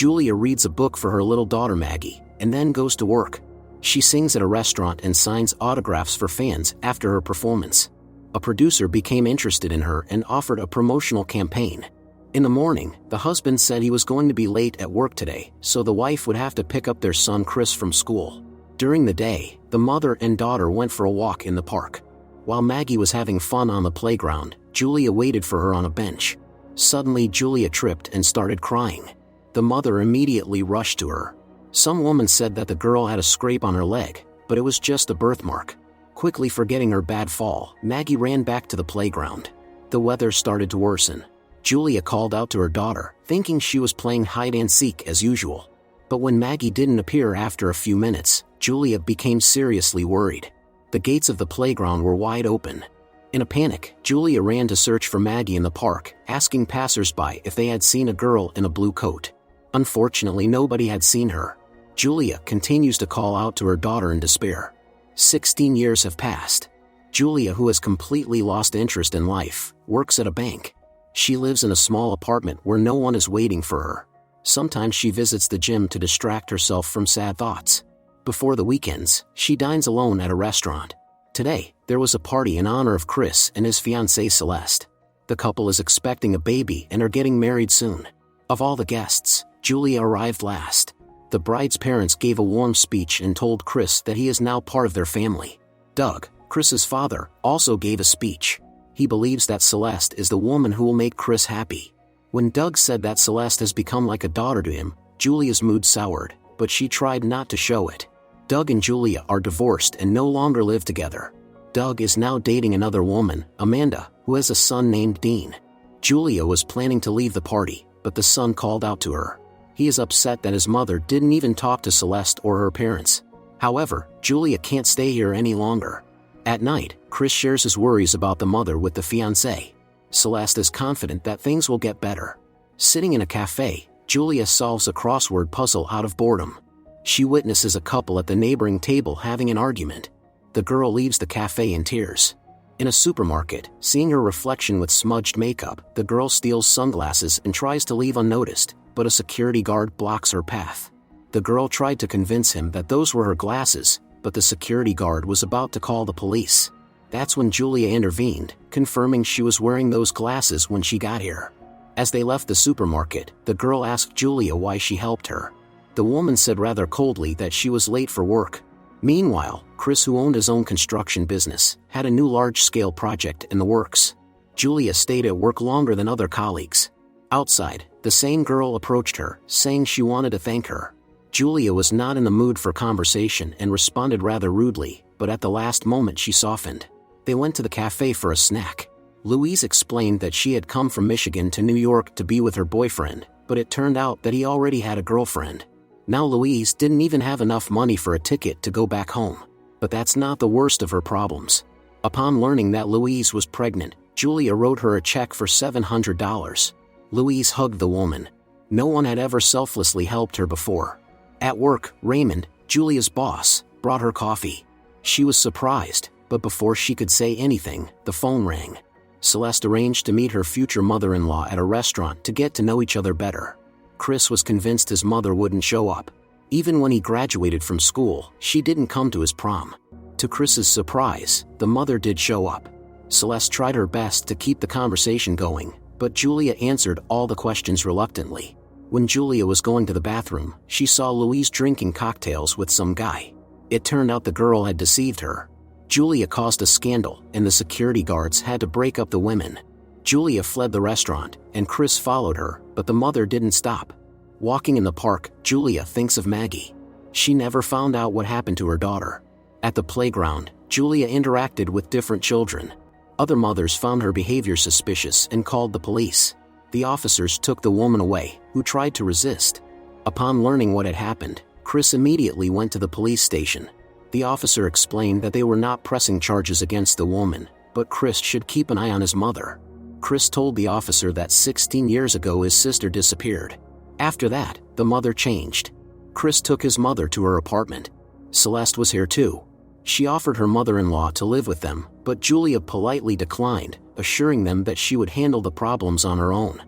Julia reads a book for her little daughter Maggie, and then goes to work. She sings at a restaurant and signs autographs for fans after her performance. A producer became interested in her and offered a promotional campaign. In the morning, the husband said he was going to be late at work today, so the wife would have to pick up their son Chris from school. During the day, the mother and daughter went for a walk in the park. While Maggie was having fun on the playground, Julia waited for her on a bench. Suddenly Julia tripped and started crying. The mother immediately rushed to her. Some woman said that the girl had a scrape on her leg, but it was just a birthmark. Quickly forgetting her bad fall, Maggie ran back to the playground. The weather started to worsen. Julia called out to her daughter, thinking she was playing hide-and-seek as usual. But when Maggie didn't appear after a few minutes, Julia became seriously worried. The gates of the playground were wide open. In a panic, Julia ran to search for Maggie in the park, asking passers-by if they had seen a girl in a blue coat. Unfortunately, nobody had seen her. Julia continues to call out to her daughter in despair. 16 years have passed. Julia, who has completely lost interest in life, works at a bank. She lives in a small apartment where no one is waiting for her. Sometimes she visits the gym to distract herself from sad thoughts. Before the weekends, she dines alone at a restaurant. Today, there was a party in honor of Chris and his fiancée Celeste. The couple is expecting a baby and are getting married soon. Of all the guests, Julia arrived last. The bride's parents gave a warm speech and told Chris that he is now part of their family. Doug, Chris's father, also gave a speech. He believes that Celeste is the woman who will make Chris happy. When Doug said that Celeste has become like a daughter to him, Julia's mood soured, but she tried not to show it. Doug and Julia are divorced and no longer live together. Doug is now dating another woman, Amanda, who has a son named Dean. Julia was planning to leave the party, but the son called out to her. He is upset that his mother didn't even talk to Celeste or her parents. However, Julia can't stay here any longer. At night, Chris shares his worries about the mother with the fiancé. Celeste is confident that things will get better. Sitting in a cafe, Julia solves a crossword puzzle out of boredom. She witnesses a couple at the neighboring table having an argument. The girl leaves the cafe in tears. In a supermarket, seeing her reflection with smudged makeup, the girl steals sunglasses and tries to leave unnoticed, but a security guard blocks her path. The girl tried to convince him that those were her glasses, but the security guard was about to call the police. That's when Julia intervened, confirming she was wearing those glasses when she got here. As they left the supermarket, the girl asked Julia why she helped her. The woman said rather coldly that she was late for work. Meanwhile, Chris, who owned his own construction business, had a new large-scale project in the works. Julia stayed at work longer than other colleagues. Outside, the same girl approached her, saying she wanted to thank her. Julia was not in the mood for conversation and responded rather rudely, but at the last moment she softened. They went to the cafe for a snack. Louise explained that she had come from Michigan to New York to be with her boyfriend, but it turned out that he already had a girlfriend. Now Louise didn't even have enough money for a ticket to go back home. But that's not the worst of her problems. Upon learning that Louise was pregnant, Julia wrote her a check for $700. Louise hugged the woman. No one had ever selflessly helped her before. At work, Raymond, Julia's boss, brought her coffee. She was surprised, but before she could say anything, the phone rang. Celeste arranged to meet her future mother-in-law at a restaurant to get to know each other better. Chris was convinced his mother wouldn't show up. Even when he graduated from school, she didn't come to his prom. To Chris's surprise, the mother did show up. Celeste tried her best to keep the conversation going, but Julia answered all the questions reluctantly. When Julia was going to the bathroom, she saw Louise drinking cocktails with some guy. It turned out the girl had deceived her. Julia caused a scandal, and the security guards had to break up the women. Julia fled the restaurant, and Chris followed her, but the mother didn't stop. Walking in the park, Julia thinks of Maggie. She never found out what happened to her daughter. At the playground, Julia interacted with different children. Other mothers found her behavior suspicious and called the police. The officers took the woman away, who tried to resist. Upon learning what had happened, Chris immediately went to the police station. The officer explained that they were not pressing charges against the woman, but Chris should keep an eye on his mother. Chris told the officer that 16 years ago his sister disappeared. After that, the mother changed. Chris took his mother to her apartment. Celeste was here too. She offered her mother-in-law to live with them, but Julia politely declined, assuring them that she would handle the problems on her own.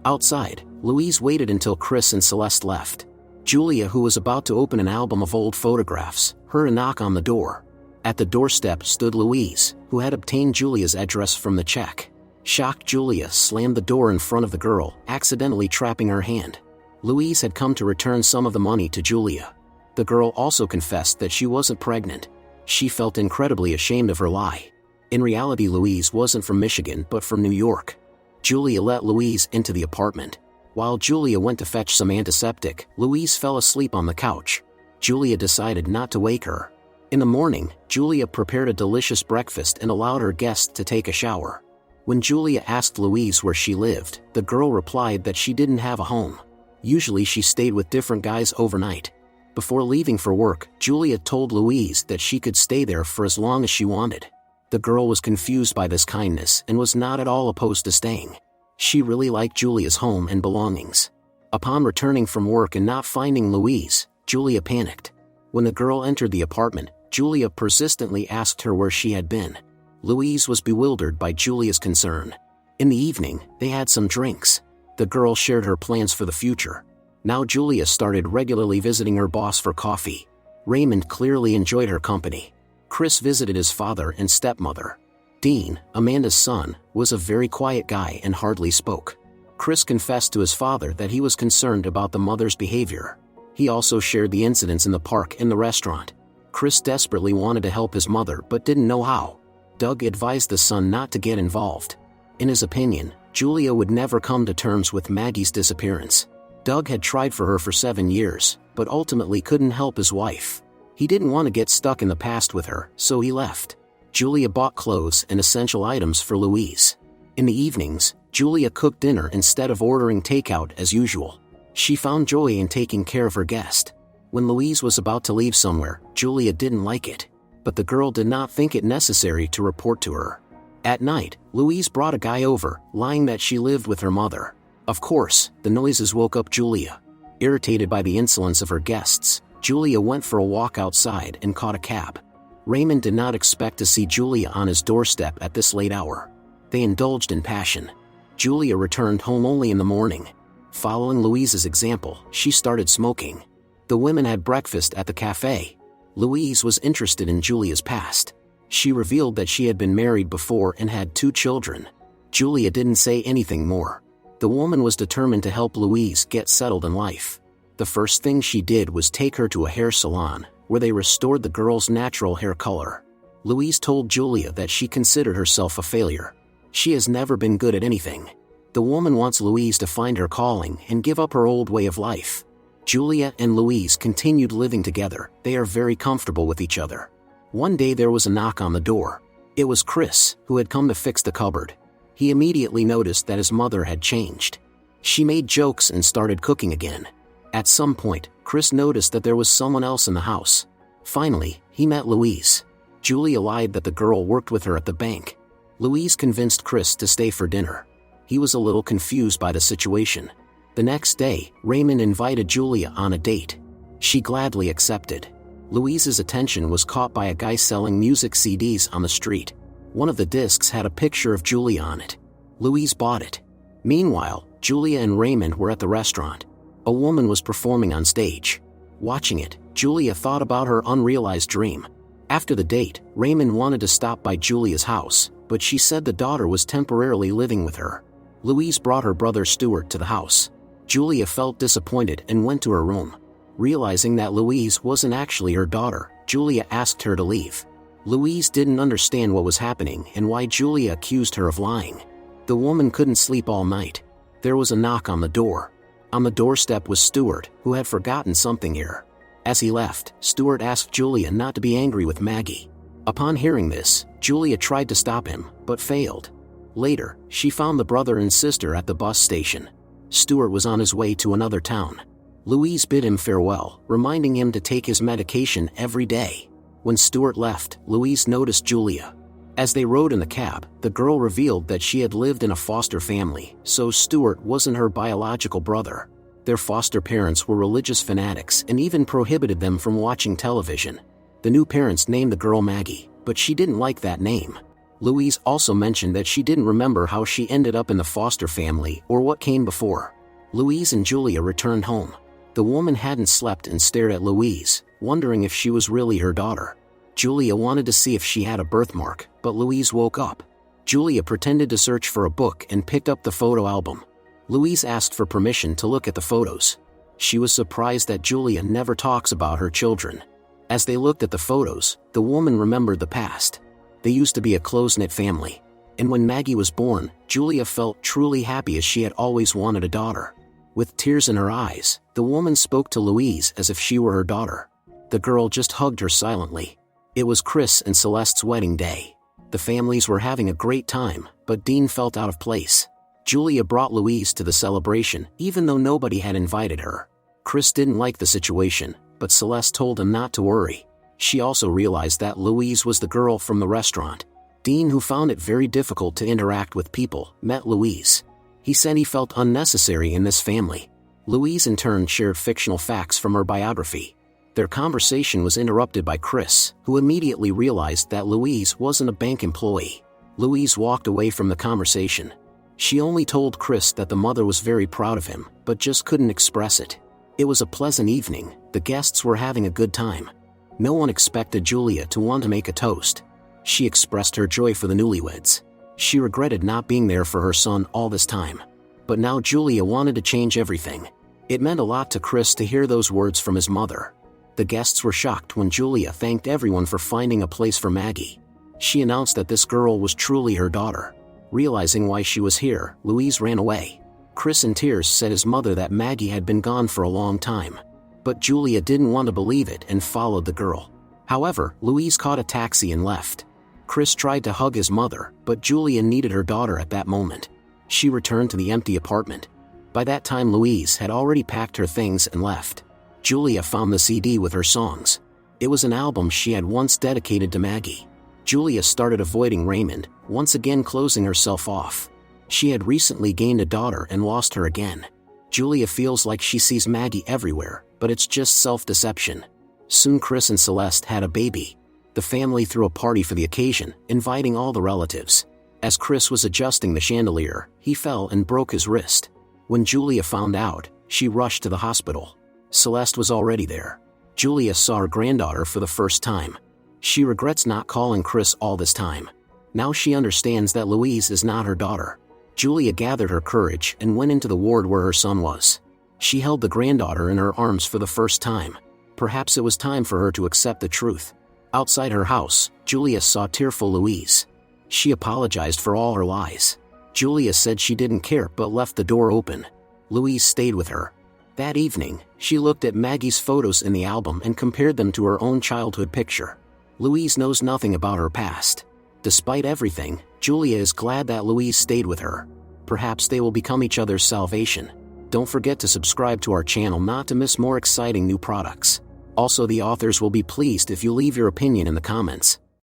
Outside, Louise waited until Chris and Celeste left. Julia, who was about to open an album of old photographs, heard a knock on the door. At the doorstep stood Louise, who had obtained Julia's address from the check. Shocked, Julia slammed the door in front of the girl, accidentally trapping her hand. Louise had come to return some of the money to Julia. The girl also confessed that she wasn't pregnant. She felt incredibly ashamed of her lie. In reality, Louise wasn't from Michigan but from New York. Julia let Louise into the apartment. While Julia went to fetch some antiseptic, Louise fell asleep on the couch. Julia decided not to wake her. In the morning, Julia prepared a delicious breakfast and allowed her guests to take a shower. When Julia asked Louise where she lived, the girl replied that she didn't have a home. Usually she stayed with different guys overnight. Before leaving for work, Julia told Louise that she could stay there for as long as she wanted. The girl was confused by this kindness and was not at all opposed to staying. She really liked Julia's home and belongings. Upon returning from work and not finding Louise, Julia panicked. When the girl entered the apartment, Julia persistently asked her where she had been. Louise was bewildered by Julia's concern. In the evening, they had some drinks. The girl shared her plans for the future. Now Julia started regularly visiting her boss for coffee. Raymond clearly enjoyed her company. Chris visited his father and stepmother. Dean, Amanda's son, was a very quiet guy and hardly spoke. Chris confessed to his father that he was concerned about the mother's behavior. He also shared the incidents in the park and the restaurant. Chris desperately wanted to help his mother but didn't know how. Doug advised the son not to get involved. In his opinion, Julia would never come to terms with Maggie's disappearance. Doug had tried for her for 7 years, but ultimately couldn't help his wife. He didn't want to get stuck in the past with her, so he left. Julia bought clothes and essential items for Louise. In the evenings, Julia cooked dinner instead of ordering takeout as usual. She found joy in taking care of her guest. When Louise was about to leave somewhere, Julia didn't like it, but the girl did not think it necessary to report to her. At night, Louise brought a guy over, lying that she lived with her mother. Of course, the noises woke up Julia. Irritated by the insolence of her guests, Julia went for a walk outside and caught a cab. Raymond did not expect to see Julia on his doorstep at this late hour. They indulged in passion. Julia returned home only in the morning. Following Louise's example, she started smoking. The women had breakfast at the cafe. Louise was interested in Julia's past. She revealed that she had been married before and had 2 children. Julia didn't say anything more. The woman was determined to help Louise get settled in life. The first thing she did was take her to a hair salon, where they restored the girl's natural hair color. Louise told Julia that she considered herself a failure. She has never been good at anything. The woman wants Louise to find her calling and give up her old way of life. Julia and Louise continued living together. They are very comfortable with each other. One day there was a knock on the door. It was Chris, who had come to fix the cupboard. He immediately noticed that his mother had changed. She made jokes and started cooking again. At some point, Chris noticed that there was someone else in the house. Finally, he met Louise. Julia lied that the girl worked with her at the bank. Louise convinced Chris to stay for dinner. He was a little confused by the situation. The next day, Raymond invited Julia on a date. She gladly accepted. Louise's attention was caught by a guy selling music CDs on the street. One of the discs had a picture of Julia on it. Louise bought it. Meanwhile, Julia and Raymond were at the restaurant. A woman was performing on stage. Watching it, Julia thought about her unrealized dream. After the date, Raymond wanted to stop by Julia's house, but she said the daughter was temporarily living with her. Louise brought her brother Stuart to the house. Julia felt disappointed and went to her room. Realizing that Louise wasn't actually her daughter, Julia asked her to leave. Louise didn't understand what was happening and why Julia accused her of lying. The woman couldn't sleep all night. There was a knock on the door. On the doorstep was Stuart, who had forgotten something here. As he left, Stuart asked Julia not to be angry with Maggie. Upon hearing this, Julia tried to stop him, but failed. Later, she found the brother and sister at the bus station. Stuart was on his way to another town. Louise bid him farewell, reminding him to take his medication every day. When Stuart left, Louise noticed Julia. As they rode in the cab, the girl revealed that she had lived in a foster family, so Stuart wasn't her biological brother. Their foster parents were religious fanatics and even prohibited them from watching television. The new parents named the girl Maggie, but she didn't like that name. Louise also mentioned that she didn't remember how she ended up in the foster family or what came before. Louise and Julia returned home. The woman hadn't slept and stared at Louise, wondering if she was really her daughter. Julia wanted to see if she had a birthmark, but Louise woke up. Julia pretended to search for a book and picked up the photo album. Louise asked for permission to look at the photos. She was surprised that Julia never talks about her children. As they looked at the photos, the woman remembered the past. They used to be a close-knit family. And when Maggie was born, Julia felt truly happy as she had always wanted a daughter. With tears in her eyes, the woman spoke to Louise as if she were her daughter. The girl just hugged her silently. It was Chris and Celeste's wedding day. The families were having a great time, but Dean felt out of place. Julia brought Louise to the celebration, even though nobody had invited her. Chris didn't like the situation, but Celeste told him not to worry. She also realized that Louise was the girl from the restaurant. Dean, who found it very difficult to interact with people, met Louise. He said he felt unnecessary in this family. Louise in turn shared fictional facts from her biography. Their conversation was interrupted by Chris, who immediately realized that Louise wasn't a bank employee. Louise walked away from the conversation. She only told Chris that the mother was very proud of him, but just couldn't express it. It was a pleasant evening. The guests were having a good time. No one expected Julia to want to make a toast. She expressed her joy for the newlyweds. She regretted not being there for her son all this time. But now Julia wanted to change everything. It meant a lot to Chris to hear those words from his mother. The guests were shocked when Julia thanked everyone for finding a place for Maggie. She announced that this girl was truly her daughter. Realizing why she was here, Louise ran away. Chris in tears said his mother that Maggie had been gone for a long time. But Julia didn't want to believe it and followed the girl. However, Louise caught a taxi and left. Chris tried to hug his mother, but Julia needed her daughter at that moment. She returned to the empty apartment. By that time, Louise had already packed her things and left. Julia found the CD with her songs. It was an album she had once dedicated to Maggie. Julia started avoiding Raymond, once again closing herself off. She had recently gained a daughter and lost her again. Julia feels like she sees Maggie everywhere, but it's just self-deception. Soon Chris and Celeste had a baby. The family threw a party for the occasion, inviting all the relatives. As Chris was adjusting the chandelier, he fell and broke his wrist. When Julia found out, she rushed to the hospital. Celeste was already there. Julia saw her granddaughter for the first time. She regrets not calling Chris all this time. Now she understands that Louise is not her daughter. Julia gathered her courage and went into the ward where her son was. She held the granddaughter in her arms for the first time. Perhaps it was time for her to accept the truth. Outside her house, Julia saw tearful Louise. She apologized for all her lies. Julia said she didn't care but left the door open. Louise stayed with her. That evening, she looked at Maggie's photos in the album and compared them to her own childhood picture. Louise knows nothing about her past. Despite everything, Julia is glad that Louise stayed with her. Perhaps they will become each other's salvation. Don't forget to subscribe to our channel not to miss more exciting new products. Also, the authors will be pleased if you leave your opinion in the comments.